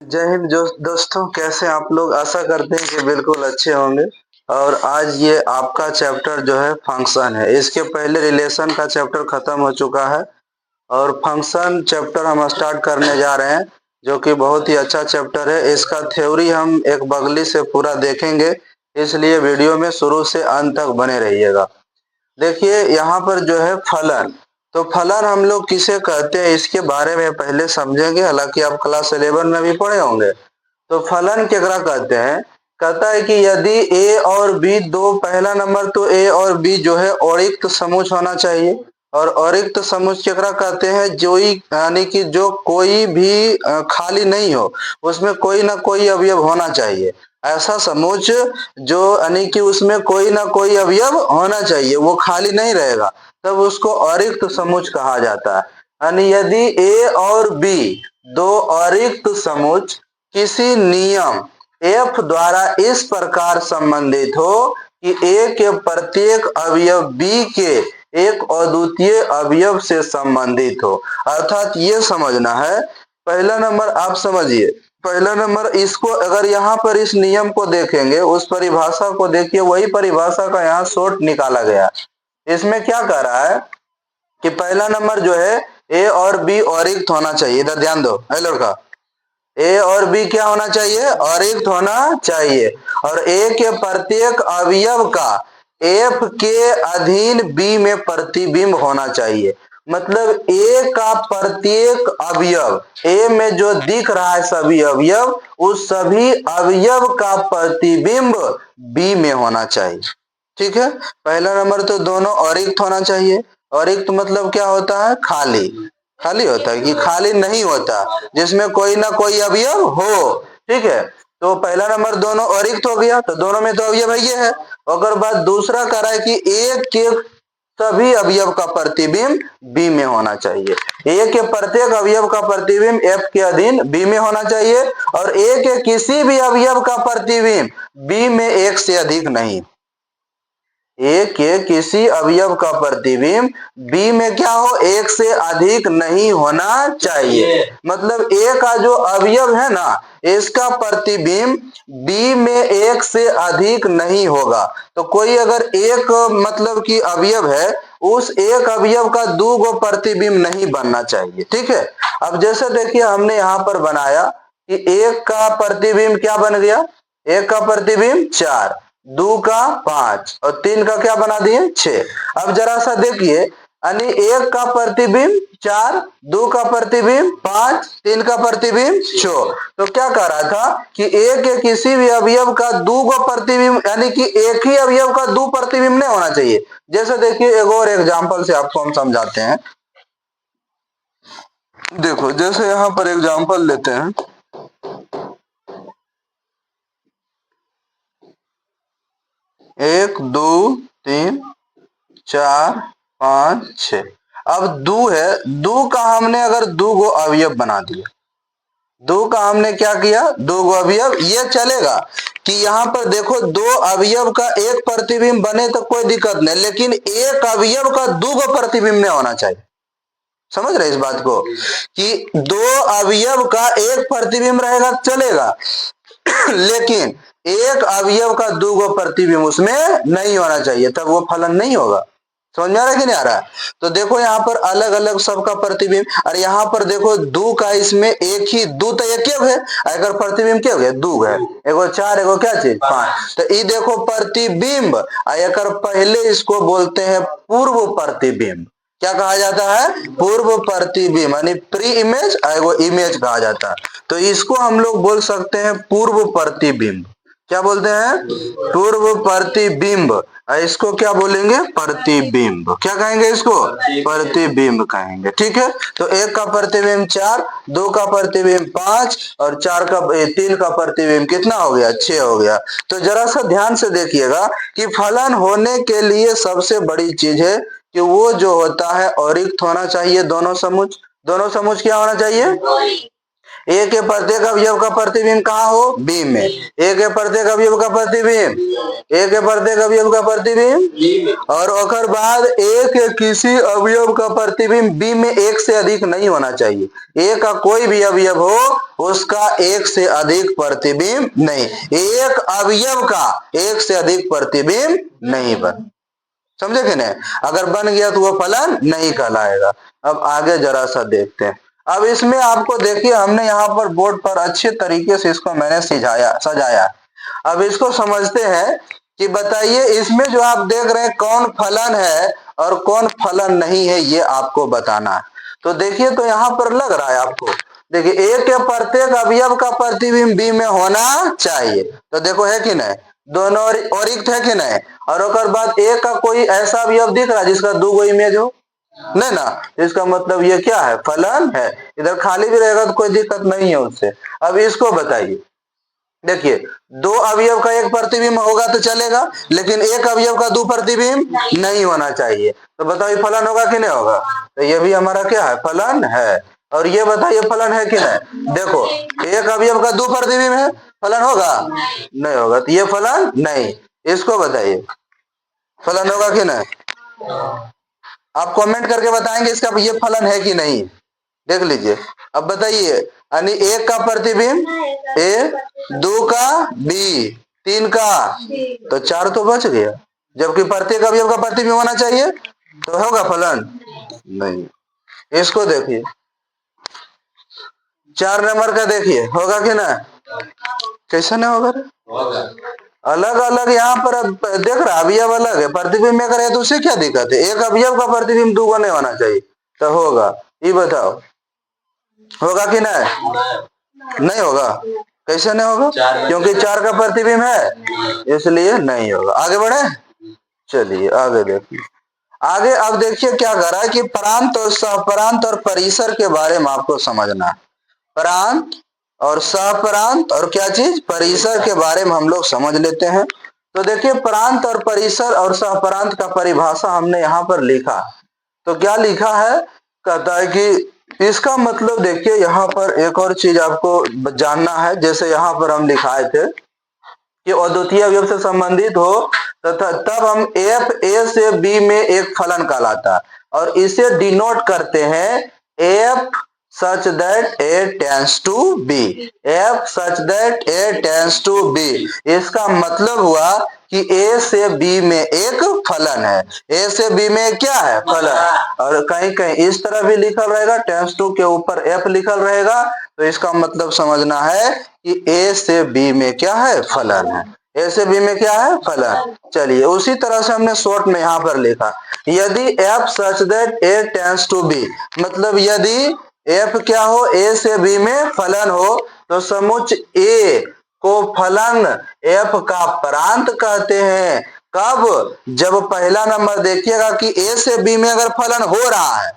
जय हिंद दोस्तों, कैसे आप लोग। आशा करते हैं कि बिल्कुल अच्छे होंगे। और आज ये आपका चैप्टर जो है फंक्शन है। इसके पहले रिलेशन का चैप्टर खत्म हो चुका है और फंक्शन चैप्टर हम स्टार्ट करने जा रहे हैं, जो कि बहुत ही अच्छा चैप्टर है। इसका थ्योरी हम एक बगली से पूरा देखेंगे, इसलिए वीडियो में शुरू से अंत तक बने रहिएगा। देखिए यहाँ पर जो है फलन, तो फलन हम लोग किसे कहते हैं इसके बारे में पहले समझेंगे। हालांकि आप क्लास 11 में भी पढ़े होंगे। तो फलन केकरा कहते हैं, कहता है कि यदि ए और बी दो, पहला नंबर तो ए और बी जो है औरिक्त समुच होना चाहिए। और औरिक्त समुच केकरा कहते हैं, जो यानी कि जो कोई भी खाली नहीं हो, उसमें कोई ना कोई अवयव होना चाहिए। ऐसा समुच जो यानी कि उसमें कोई ना कोई अवयव होना चाहिए, वो खाली नहीं रहेगा, तब उसको अरिक्त समुच कहा जाता है। यानी यदि ए और बी दो अरिक्त समुच किसी नियम एफ द्वारा इस प्रकार संबंधित हो कि ए के प्रत्येक अवयव बी के एक अद्वितीय अवयव से संबंधित हो। अर्थात ये समझना है, पहला नंबर आप समझिए, पहला नंबर इसको अगर यहाँ पर इस नियम को देखेंगे, उस परिभाषा को देखिए, वही परिभाषा का यहाँ शॉर्ट निकाला गया। इसमें क्या कह रहा है कि पहला नंबर जो है ए और बी औरिक्त होना चाहिए। इधर ध्यान दो, है लड़का, ए और बी क्या होना चाहिए, औरिक्त होना चाहिए। और ए के प्रत्येक अवयव का एफ के अधीन बी में प्रतिबिंब होना चाहिए। मतलब ए का प्रत्येक अवयव, ए में जो दिख रहा है सभी अवयव, उस सभी अवयव का प्रतिबिंब बी में होना चाहिए। ठीक है, पहला नंबर तो दोनों औरिक्त होना चाहिए। औरिक्त मतलब क्या होता है, खाली, खाली होता है कि खाली नहीं होता, जिसमें कोई ना कोई अवयव हो। ठीक है, तो पहला नंबर दोनों औरिक्त हो गया, तो दोनों में तो अवयव है ये है। अगर बात दूसरा कर रहा है कि ए के सभी अवयव का प्रतिबिंब बी में होना चाहिए। ए के प्रत्येक अवयव का प्रतिबिंब एफ के अधीन बी में होना चाहिए। और ए के किसी भी अवयव का प्रतिबिंब बी में एक से अधिक नहीं। ए के किसी अवयव का प्रतिबिंब बी में क्या हो, एक से अधिक नहीं होना चाहिए। मतलब ए का जो अवयव है ना, इसका प्रतिबिंब बी में एक से अधिक नहीं होगा। तो कोई अगर एक मतलब कि अवयव है, उस एक अवयव का दो गो प्रतिबिंब नहीं बनना चाहिए। ठीक है, अब जैसे देखिए हमने यहां पर बनाया कि एक का प्रतिबिंब क्या बन गया, एक का प्रतिबिंब 4, दो का 5 और 3 का क्या बना दिए 6। अब जरा सा देखिए, यानी एक का प्रतिबिंब 4, दो का प्रतिबिंब 5, 3 का प्रतिबिंब 6। तो क्या कह रहा था कि एक के किसी भी अवयव का दो गो प्रतिबिंब, यानी कि एक ही अवयव का दो प्रतिबिंब नहीं होना चाहिए। जैसे देखिए एक और एग्जाम्पल से आपको हम समझाते हैं। देखो जैसे यहाँ पर एग्जाम्पल लेते हैं, 1 2 3 4 5 6। अब दो है, दो का हमने अगर दो गो अवयव बना दिया, दो का हमने क्या किया, दो गो अवयव, ये चलेगा कि यहाँ पर देखो दो अवयव का एक प्रतिबिंब बने तो कोई दिक्कत नहीं, लेकिन एक अवयव का दो गो प्रतिबिंब नहीं होना चाहिए। समझ रहे इस बात को, कि दो अवयव का एक प्रतिबिंब रहेगा चलेगा, लेकिन एक अवयव का दो गो प्रतिबिंब उसमें नहीं होना चाहिए, तब वो फलन नहीं होगा। समझ में आ रहा है कि नहीं आ रहा है। तो देखो यहाँ पर अलग अलग सबका प्रतिबिंब, और यहाँ पर देखो दो का, इसमें एक ही दो तो एक है, अगर प्रतिबिंब क्या हो गया, दो है, एगो 4 एगो क्या चीज 5। तो ये देखो प्रतिबिंब, अगर पहले इसको बोलते हैं पूर्व प्रतिबिंब। क्या कहा जाता है, पूर्व प्रतिबिंब, यानी प्री इमेज, एगो इमेज कहा जाता है। तो इसको हम लोग बोल सकते हैं पूर्व प्रतिबिंब। क्या बोलते हैं, पूर्व प्रतिबिंब। इसको क्या बोलेंगे, प्रतिबिंब। क्या कहेंगे इसको, प्रतिबिंब कहेंगे। ठीक है, तो एक का प्रतिबिंब 4, दो का प्रतिबिंब 5 और 3 का प्रतिबिंब कितना हो गया, 6 हो गया। तो जरा सा ध्यान से देखिएगा कि फलन होने के लिए सबसे बड़ी चीज है कि वो जो होता है औरिक्त होना चाहिए। दोनों समुच, दोनों समुच क्या होना चाहिए, ए के प्रत्येक अवयव का प्रतिबिंब कहाँ हो, बी में। ए के प्रत्येक अवयव का प्रतिबिंब, ए के प्रत्येक अवयव का प्रतिबिंब, और ओकर बाद ए के किसी अवयव का प्रतिबिंब बी में एक से अधिक नहीं होना चाहिए। ए का कोई भी अवयव हो उसका एक से अधिक प्रतिबिंब नहीं, एक अवयव का एक से अधिक प्रतिबिंब नहीं बन, समझे कि नहीं। अगर बन गया तो वह फलन नहीं कहलाएगा। अब आगे जरा सा देखते हैं। अब इसमें आपको देखिए हमने यहाँ पर बोर्ड पर अच्छे तरीके से इसको मैंने सजाया। अब इसको समझते हैं कि बताइए इसमें जो आप देख रहे हैं कौन फलन है और कौन फलन नहीं है, ये आपको बताना है। तो देखिए तो यहाँ पर लग रहा है आपको, देखिए ए के प्रत्येक अवयव का प्रतिबिंब बी में होना चाहिए, तो देखो है कि नहीं, दोनों और रिक्त है कि नहीं। और ओकर बाद ए का कोई ऐसा अवयव दिख रहा है जिसका दो गो इमेज हो, नहीं ना, इसका मतलब ये क्या है, फलन है। इधर खाली भी रहेगा तो कोई दिक्कत नहीं है उससे। अब इसको बताइए, देखिए दो अवयव का एक प्रतिबिंब होगा तो चलेगा, लेकिन एक अवयव का दो प्रतिबिंब नहीं होना चाहिए। तो बताइए फलन होगा कि नहीं होगा, तो ये भी हमारा क्या है, फलन है। और ये बताइए फलन है कि नहीं, देखो एक अवयव का दो प्रतिबिंब है, फलन होगा, नहीं होगा, तो ये फलन नहीं। इसको बताइए फलन होगा कि नहीं, आप कमेंट करके बताएंगे इसका ये फलन है कि नहीं, देख लीजिए। अब बताइए, यानी एक का प्रतिबिंब ए, दो का बी, तीन का, तो चार तो बच गया, जबकि प्रत्येक अवयव का प्रतिबिंब होना चाहिए, तो होगा फलन नहीं। इसको देखिए 4 नंबर का, देखिए होगा कि ना, कैसे नहीं होगा, अलग अलग यहाँ पर देख रहा अवयव अलग है, प्रतिबिंब में करे तो उससे क्या दिक्कत है, एक अवयव का प्रतिबिंब दो नहीं होना चाहिए, तो होगा। ये बताओ होगा कि नहीं, नहीं होगा, कैसे नहीं होगा, क्योंकि 4 का प्रतिबिंब है इसलिए नहीं होगा। आगे बढ़े, चलिए आगे देखिए। आगे अब देखिए क्या कर रहा है कि प्रांत और सहप्रांत और परिसर के बारे में आपको समझना है। प्रांत और सहप्रांत और क्या चीज, परिसर के बारे में हम लोग समझ लेते हैं। तो देखिए प्रांत और परिसर और सहप्रांत का परिभाषा हमने यहाँ पर लिखा। तो क्या लिखा है, कहता है कि इसका मतलब देखिए यहाँ पर एक और चीज आपको जानना है। जैसे यहाँ पर हम लिखाए थे कि अद्वितीय अवयव से संबंधित हो तथा तब हम एफ ए से बी में एक फलन कहलाता है, और इसे डिनोट करते हैं F such that a tends to b, f such that a tends to b। इसका मतलब हुआ कि a से b में एक फलन है, a से b में क्या है, फलन। और कहीं कहीं इस तरह भी लिखल रहेगा, tends to के ऊपर f लिखल रहेगा, तो इसका मतलब समझना है कि a से b में क्या है, फलन है, a से b में क्या है, फलन। चलिए उसी तरह से हमने शॉर्ट में यहाँ पर लिखा, यदि f such that a tends to b, मतलब यदि f क्या हो, a से b में फलन हो, तो समुच्च a को फलन f का प्रांत कहते हैं। कब, जब पहला नंबर देखिएगा कि a से b में अगर फलन हो रहा है,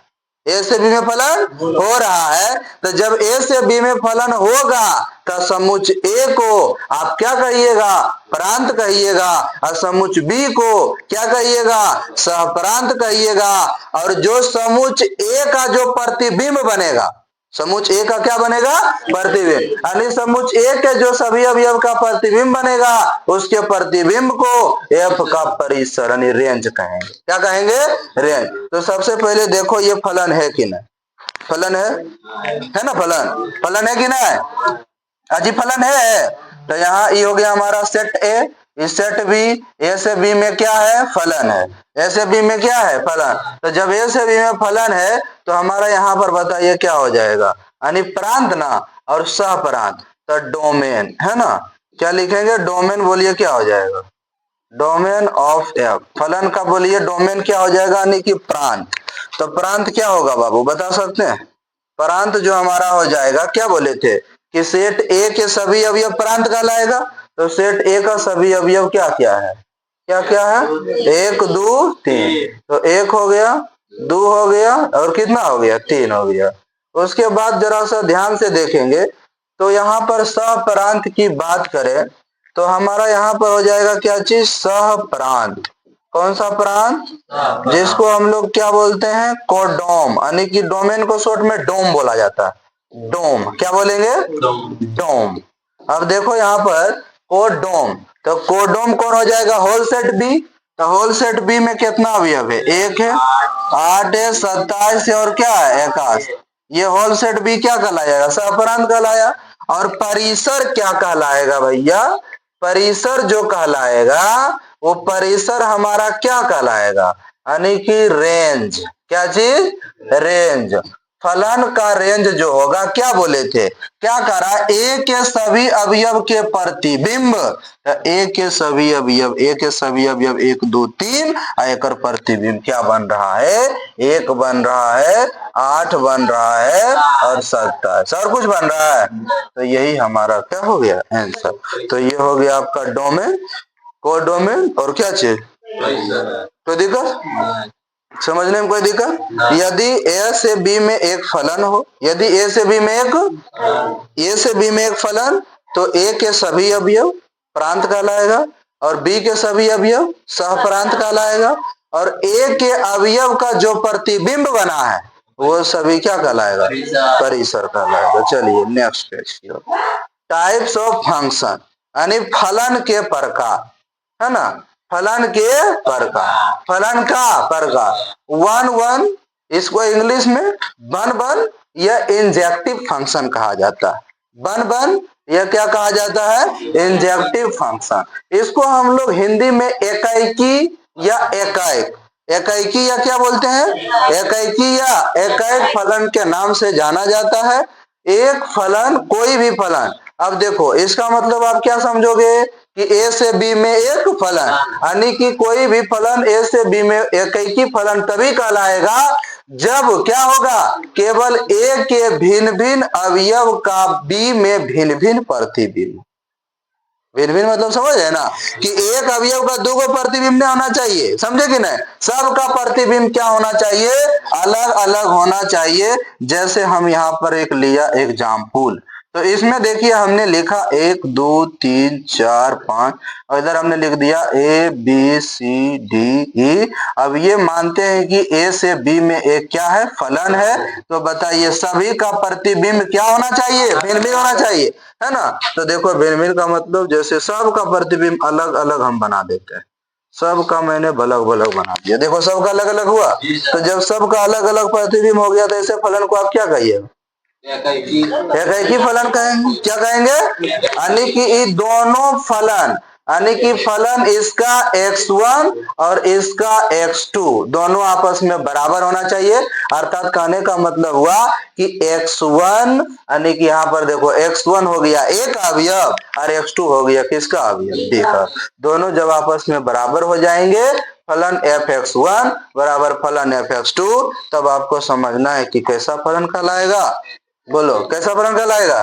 a से b में फलन हो रहा है, तो जब a से b में फलन होगा तो समुच्च a को आप क्या कहिएगा, प्रांत कहिएगा, और समुच्च b को क्या कहिएगा, सहप्रांत कहिएगा। और जो समुच्च a का जो प्रतिबिंब बनेगा, समुच्च ए का क्या बनेगा, प्रतिबिंब, यानी समुच्च ए के जो सभी अवयव का प्रतिबिंब बनेगा उसके प्रतिबिंब को एफ का परिसर यानी रेंज कहेंगे। क्या कहेंगे, रेंज। तो सबसे पहले देखो ये फलन है कि नहीं, फलन है ना, फलन, फलन है कि नहीं, अजी फलन है। तो यहाँ ये हो गया हमारा सेट ए, इस सेट बी, ए से बी में क्या है, फलन है, ए से बी में क्या है, फलन। तो जब ए से बी में फलन है तो हमारा यहाँ पर बताइए क्या हो जाएगा, यानी प्रांत ना और सहप्रांत, तो डोमेन है ना, क्या लिखेंगे, डोमेन, बोलिए क्या हो जाएगा, डोमेन ऑफ एफ। फलन का बोलिए डोमेन क्या हो जाएगा, यानी कि प्रांत। तो प्रांत क्या होगा बाबू, बता सकते हैं, प्रांत जो हमारा हो जाएगा, क्या बोले थे कि सेट ए के सभी अवयव प्रांत कहलाएगा। तो सेट ए का सभी अवयव क्या क्या है, क्या क्या है, 1 2 3, तो 1 हो गया, 2 हो गया, और कितना हो गया, 3 हो गया। उसके बाद जरा सा ध्यान से देखेंगे तो यहाँ पर सहप्रांत की बात करें तो हमारा यहाँ पर हो जाएगा क्या चीज, सहप्रांत। कौन सा प्रांत, जिसको हम लोग क्या बोलते हैं, कोडोम, यानी कि डोमेन को शॉर्ट में डोम बोला जाता है। डोम, क्या बोलेंगे? डोम। अब देखो यहाँ पर कोडोम, तो कोडोम कौन हो जाएगा? Whole set B. तो होल सेट बी में कितना अवयव है? एक है, 8 है, 27 है और क्या है? 81। ये होल सेट बी क्या कहलाएगा? सहपरांत कहलाया। और परिसर क्या कहलाएगा भैया? परिसर जो कहलाएगा वो परिसर हमारा क्या कहलाएगा? यानी कि रेंज। क्या चीज? रेंज। फलन का रेंज जो होगा, क्या बोले थे? क्या करा? ए के सभी अवयव के प्रतिबिंब, ए के सभी अवयव, ए के सभी अवयव 1 2 3 एक प्रतिबिंब क्या बन रहा है? 1 बन रहा है, 8 बन रहा है और 27 और कुछ बन रहा है। तो यही हमारा क्या हो गया? आंसर। तो ये हो गया आपका डोमेन, कोडोमेन और क्या चीज? कोई दिक्कत? समझने में कोई दिक्कत? यदि ए से बी में एक फलन हो, यदि ए से बी में एक फलन, तो ए के सभी अवयव प्रांत कहलाएगा और बी के सभी अवयव सहप्रांत कहलाएगा और ए के अवयव का जो प्रतिबिंब बना है वो सभी क्या कहलाएगा? परिसर कहलाएगा। चलिए नेक्स्ट पेज की ओर। टाइप्स ऑफ फंक्शन, यानी फलन के प्रकार, है ना? फलन के प्रकार, फलन का प्रकार। वन वन, इसको इंग्लिश में बन बन या इंजेक्टिव फंक्शन कहा जाता है। बन बन यह क्या कहा जाता है? Injective function. इसको हम लोग हिंदी में एकाएकी या एकाएक, एकाएकी या क्या बोलते हैं? एकाएकी या एकाएक फलन के नाम से जाना जाता है। एक फलन, कोई भी फलन। अब देखो इसका मतलब आप क्या समझोगे कि ए से बी में एक फलन, यानी कि कोई भी फलन ए से बी में एकाएकी फलन तभी कहलाएगा जब क्या होगा? केवल ए के भिन्न भिन्न अवयव का बी में भिन्न भिन्न प्रतिबिंब। भिन्न भिन्न मतलब समझ है ना कि एक अवयव का 2 प्रतिबिंब नहीं होना चाहिए, समझे कि नहीं? सबका प्रतिबिंब क्या होना चाहिए? अलग अलग होना चाहिए। जैसे हम यहाँ पर एक लिया एग्जाम्पल, तो इसमें देखिए हमने लिखा 1 2 3 4 5 और इधर हमने लिख दिया A B C D E. अब ये मानते हैं कि ए से बी में एक क्या है? फलन है। तो बताइए सभी का प्रतिबिंब क्या होना चाहिए? भिन्न भिन्न होना चाहिए, है ना? तो देखो भिन्न भिन्न का मतलब जैसे सबका प्रतिबिंब अलग अलग हम बना देते हैं। सबका मैंने अलग अलग बना दिया, देखो सबका अलग अलग हुआ। तो जब सबका अलग अलग प्रतिबिंब हो गया तो ऐसे फलन को आप क्या कहिए? एकाएकी फलन कहेंगे। क्या कहेंगे? यानी कि ये दोनों फलन, यानी कि फलन इसका x1 और इसका x2 दोनों आपस में बराबर होना चाहिए। अर्थात कहने का मतलब हुआ कि x1 यानी कि यहाँ पर देखो x1 हो गया ए का अवयव और x2 हो गया किसका अवयव? बी का। दोनों जब आपस में बराबर हो जाएंगे, फलन f(x1) बराबर फलन f(x2), तब आपको समझना है कि कैसा फलन कहलाएगा। बोलो कैसा फलन कहलाएगा?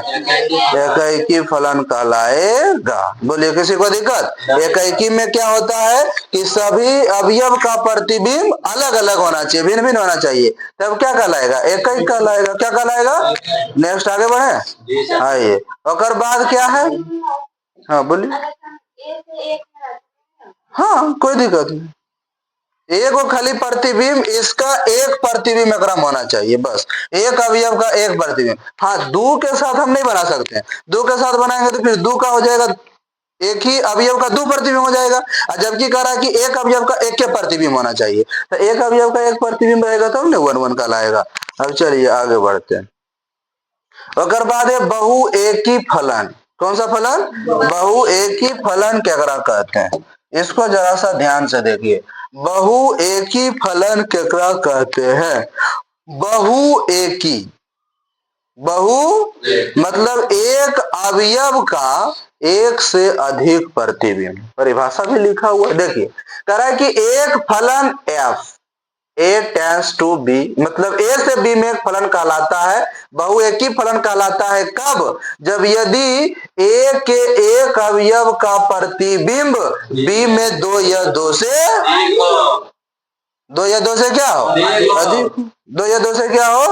एकाएकी फलन कहलाएगा। बोलिए किसी को दिक्कत? एकाएकी में क्या होता है कि सभी अवयव का प्रतिबिंब अलग अलग होना चाहिए, भिन्न भिन्न होना चाहिए, तब क्या कहलाएगा? एकाएक कहलाएगा। क्या कहलाएगा? नेक्स्ट आगे बढ़े, आइए। और बाद क्या है? हाँ बोलिए। हाँ कोई दिक्कत नहीं, एक और खाली प्रतिबिंब, इसका एक प्रतिबिंब क्रम होना चाहिए, बस एक अवयव का एक प्रतिबिंब। हाँ दो के साथ हम नहीं बना सकते हैं, दो के साथ बनाएंगे तो फिर दो का हो जाएगा, एक ही अवयव का 2 प्रतिबिंब हो जाएगा। जबकि कह रहा है कि एक अवयव का एक के प्रतिबिंब होना चाहिए, तो एक अवयव का एक प्रतिबिंब रहेगा तब ना 1 1 कहलाएगा। अब चलिए आगे बढ़ते हैं। अगर बाद है बहु एकी फलन। कौन सा फलन? बहु एकी फलन केकरा कहते हैं? इसको जरा सा ध्यान से देखिए। बहु एकी फलन केकरा कहते हैं? बहु एकी, बहु मतलब एक अवयव का एक से अधिक प्रतिबिंब। परिभाषा भी लिखा हुआ है, देखिए कह रहा है कि एक फलन f A tends to B, मतलब ए से बी में एक फलन कहलाता है, बहुएकी फलन कहलाता है कब? जब यदि ए के एक अवयव का प्रतिबिंब बी में 2 या 2 से क्या हो? अधिक। 2 या 2 से क्या हो?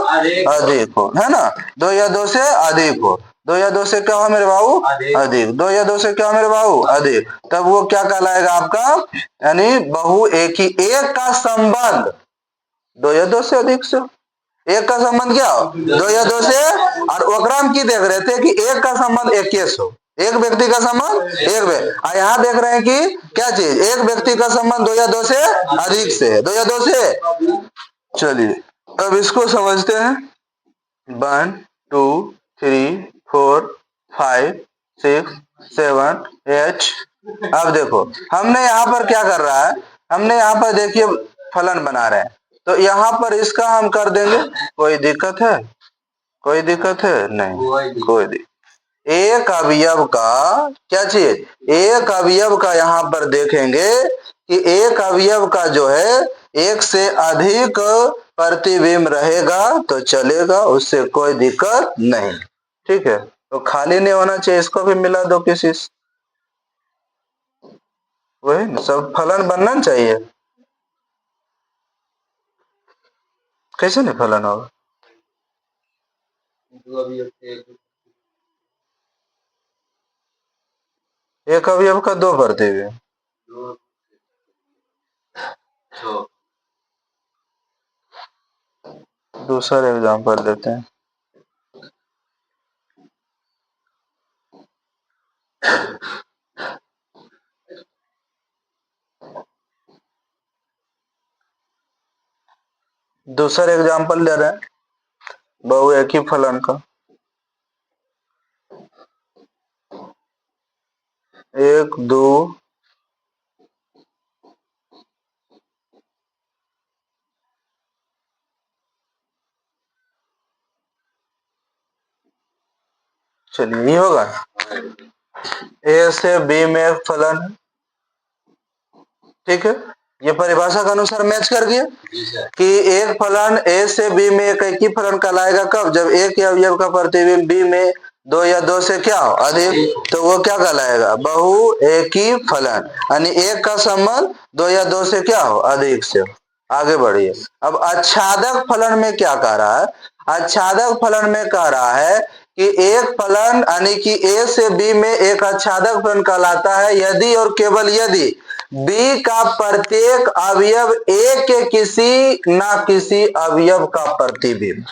अधिक हो, है ना? 2 या 2 से अधिक हो। 2 या 2 से क्या हो मेरे बाबू? अधिक। 2 या 2 से क्या हो मेरे बाबू? अधिक। तब वो क्या कहलाएगा आपका? यानी बहु एक ही, एक का संबंध 2 या 2 से अधिक से। एक का संबंध क्या हो, दो या दो से, और ओकराम की देख रहे थे कि एक का संबंध एक हो, एक व्यक्ति का संबंध एक व्यक्ति। यहाँ देख रहे हैं कि क्या चीज, एक व्यक्ति का संबंध दो या दो से अधिक से है, दो या दो से। चलिए अब इसको समझते हैं। 1 2 3 4 5 6 7 8। अब देखो हमने यहाँ पर क्या कर रहा है, हमने यहाँ पर देखिए फलन बना रहे हैं, तो यहाँ पर इसका हम कर देंगे। कोई दिक्कत है, कोई दिक्कत है नहीं, कोई दिक्कत। एक अवयव का क्या चीज, एक अवयव का यहाँ पर देखेंगे कि एक अवयव का जो है एक से अधिक प्रतिबिंब रहेगा तो चलेगा, उससे कोई दिक्कत नहीं। ठीक है, तो खाली नहीं होना चाहिए, इसको भी मिला दो किसी से, वही सब फलन बनना चाहिए। कैसे नहीं फलन होगा, एक अवयव का दो प्रतिबिंब। दूसरा एग्जांपल देते हैं। दूसरा एग्जांपल ले रहे हैं बहु एक ही फलन का। एक दो चलिए ये होगा, ए से बी में एक फलन है। ठीक है, ये परिभाषा के अनुसार मैच कर गया कि एक फलन ए से बी में एक ही फलन कहलाएगा कब, जब एक ही अवयव का प्रतिबिंब बी में दो या दो से क्या हो अधिक, तो वो क्या कहलाएगा, बहु एक ही फलन, यानी एक का संबंध दो या दो से क्या हो अधिक से हो। आगे बढ़िए। अब आच्छादक फलन में क्या कह रहा है, आच्छादक फलन में कह रहा है कि एक फलन यानी कि ए से बी में एक आच्छादक फलन कहलाता है यदि और केवल यदि बी का प्रत्येक अवयव ए के किसी न किसी अवयव का प्रतिबिंब,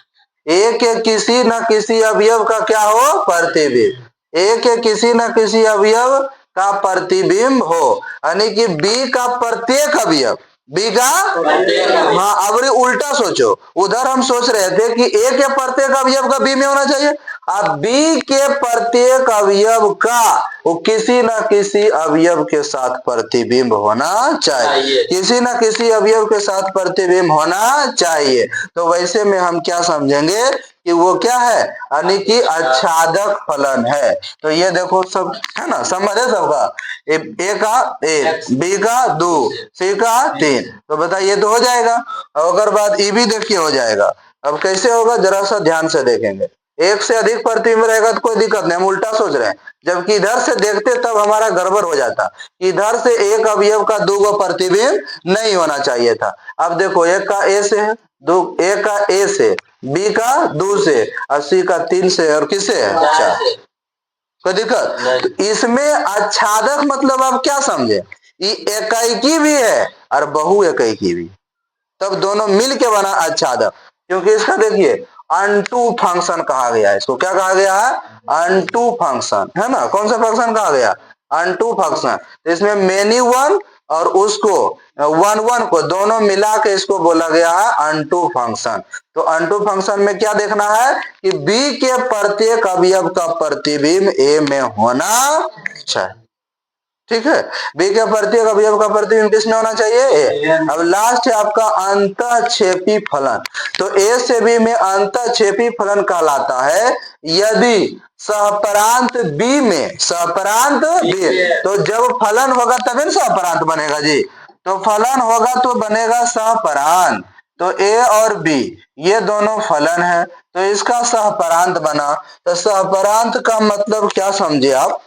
ए के किसी न किसी अवयव का क्या हो प्रतिबिंब, ए के किसी न किसी अवयव का प्रतिबिंब हो, यानी कि बी का प्रत्येक अवयव, बी का, हाँ अब उल्टा सोचो, उधर हम सोच रहे थे कि ए के प्रत्येक अवयव का बी में होना चाहिए, अब बी के प्रत्येक अवयव का वो किसी न किसी अवयव के साथ प्रतिबिंब होना चाहिए, किसी न किसी अवयव के साथ प्रतिबिंब होना चाहिए। तो वैसे में हम क्या समझेंगे कि वो क्या है, यानी कि आच्छादक फलन है। तो ये देखो सब है ना, समझ है सबका, ए का एक, बी का दो, सी का तीन, तो बताइए तो हो जाएगा। अगर बात ई भी देखिए हो जाएगा। अब कैसे होगा जरा सा ध्यान से देखेंगे, एक से अधिक प्रतिबिंब रहेगा तो कोई दिक्कत नहीं, हम उल्टा सोच रहे हैं, जबकि इधर से देखते तब हमारा गड़बड़ हो जाता, इधर से एक अवयव का दो गो प्रतिबिंब नहीं होना चाहिए था। अब देखो एक का ए से है, दो एक का ए से, बी का दो से, और सी का तीन से, और किससे है चार, कोई दिक्कत। तो इसमें आच्छादक मतलब आप क्या समझे, ये एकाकी भी है और बहु एकाकी भी, तब दोनों मिल के बना आच्छादक। क्योंकि इसका देखिए अनटू फंक्शन कहा गया है, इसको क्या कहा गया है, अनटू फंक्शन, है ना, कौन सा फंक्शन कहा गया, अनटू फंक्शन। तो इसमें मेनी वन और उसको वन वन को दोनों मिला के इसको बोला गया है अनटू फंक्शन। तो अनटू फंक्शन में क्या देखना है कि बी के प्रत्येक अवयव का प्रतिबिंब ए में होना चाहिए। ठीक है, बी के प्रत्येक अवयव का प्रतिबिंब किसमें होना चाहिए, ए। अब लास्ट है आपका अंतःक्षेपी फलन। तो ए से बी में अंतःक्षेपी फलन कहलाता है यदि सहपरांत बी में, सहपरांत बी, तो जब फलन होगा तभी ना सहपरांत बनेगा जी, तो फलन होगा तो बनेगा सहपरांत। तो ए और बी ये दोनों फलन है, तो इसका सहपरांत बना। तो सहपरांत का मतलब क्या समझे आप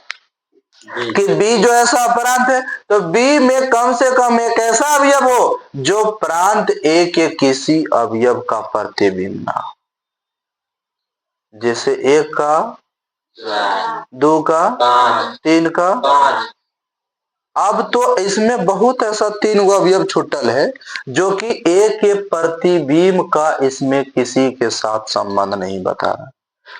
कि बी जो ऐसा अपरांत है, तो बी में कम से कम एक ऐसा अवयव हो जो प्रांत ए के किसी अवयव का प्रतिबिंब ना हो, जैसे एक का, दो का, तीन का, अब तो इसमें बहुत ऐसा 3 गो अवयव छूटल है जो कि ए के प्रतिबिंब का इसमें किसी के साथ संबंध नहीं बता रहा,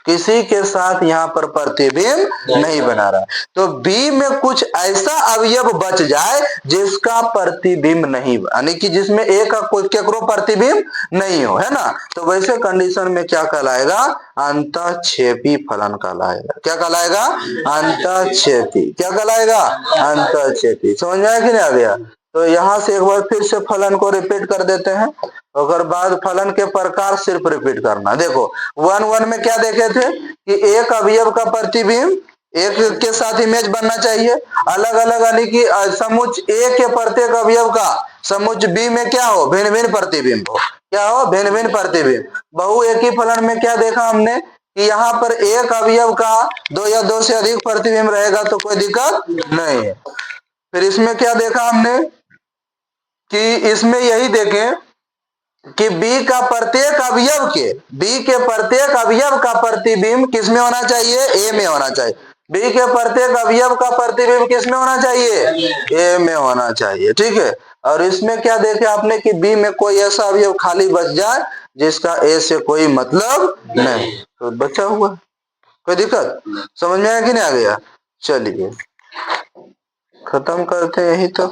किसी के साथ यहाँ पर प्रतिबिंब नहीं बना रहा। तो बी में कुछ ऐसा अवयव बच जाए जिसका प्रतिबिंब नहीं, यानी कि जिसमें ए का कोई केकरो प्रतिबिंब नहीं हो, है ना, तो वैसे कंडीशन में क्या कहलाएगा, अंतःक्षेपी फलन कहलाएगा। क्या कहलाएगा, अंतःक्षेपी। क्या कहलाएगा, अंतःक्षेपी। समझ में आया कि नहीं आ गया। तो यहाँ से एक बार फिर से फलन को रिपीट कर देते हैं, और बाद फलन के प्रकार सिर्फ रिपीट करना। देखो 1 में क्या देखे थे कि एक अवयव का प्रतिबिंब एक के साथ इमेज बनना चाहिए, अलग अलग, यानी कि समुच्च ए के प्रत्येक अवयव का समुच्च बी में क्या हो, भिन्न भिन्न प्रतिबिंब हो। क्या हो, भिन्न भिन्न प्रतिबिंब। बहु एक ही फलन में क्या देखा हमने कि यहाँ पर एक अवयव का 2 या 2 से अधिक प्रतिबिंब रहेगा तो कोई दिक्कत नहीं है। फिर इसमें क्या देखा हमने कि इसमें यही देखें कि बी का प्रत्येक अवयव के, बी के प्रत्येक अवयव का प्रतिबिंब किसमें होना चाहिए, ए में होना चाहिए। बी के प्रत्येक अवयव का प्रतिबिंब किसमें होना चाहिए, ए में होना चाहिए। ठीक है। और इसमें क्या देखे आपने कि बी में कोई ऐसा अवयव खाली बच जाए जिसका ए से कोई मतलब नहीं, तो बचा हुआ, कोई दिक्कत। समझ में आया कि नहीं आ गया। चलिए खत्म करते, यही तो